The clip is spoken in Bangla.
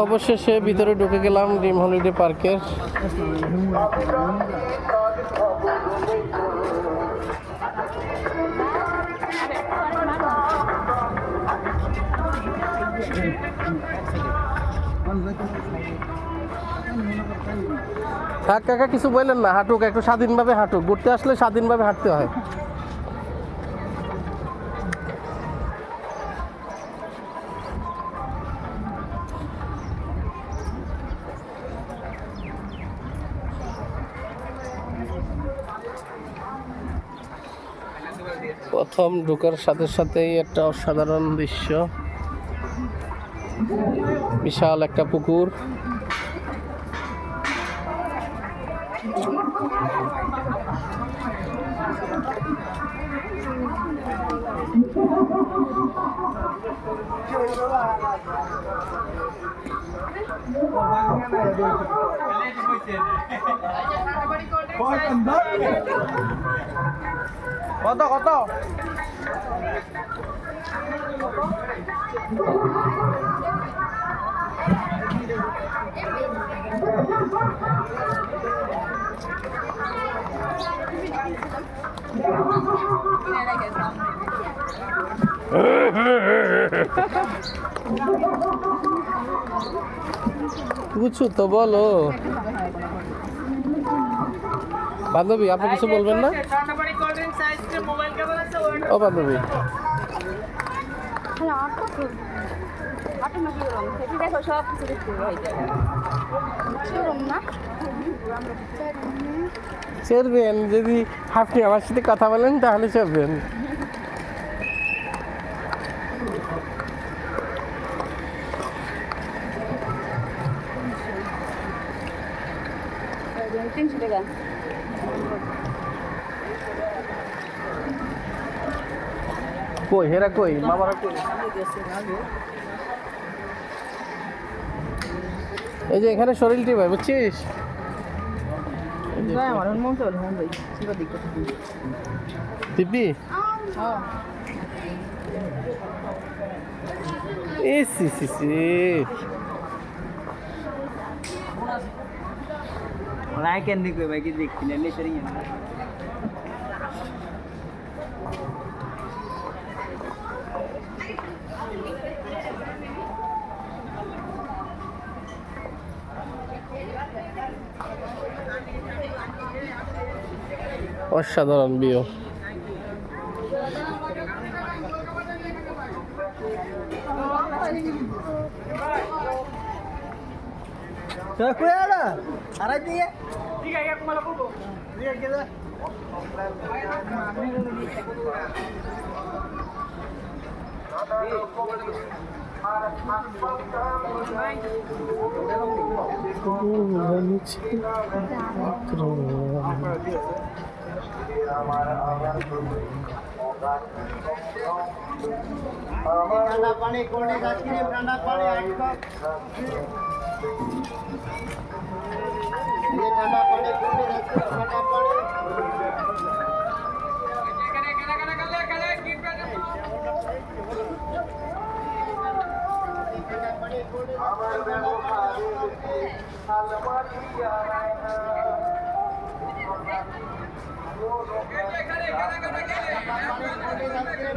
অবশেষে ভিতরে ঢুকে গেলাম ড্রিম হলিডে পার্কের। থাক কাকা, কিছু বললেন না, হাঁটুক একটু স্বাধীনভাবে হাঁটুক। ঘুরতে আসলে স্বাধীনভাবে হাঁটতে হয়। প্রথম ঢোকার সাথে সাথেই একটা অসাধারণ দৃশ্য, বিশাল একটা পুকুর। কত কত কিছু তো বলো বান্ধবী, আপনি কিছু বলবেন না? ও বান্ধবী, চলবেন যদি আপনি আমার সাথে কথা বলেন তাহলে চলবেন। কই হেরা, কই মামারা, কই? এই যে এখানে শরীরটি ভাই, বুঝছিস? দিবি অসাধারণ ভিউ। ठंडा पानी कोल्ड ड्रिंक आइसक्रीम ठंडा पानी 8 कप ये ठंडा पानी कोल्ड ड्रिंक आइसक्रीम ठंडा पानी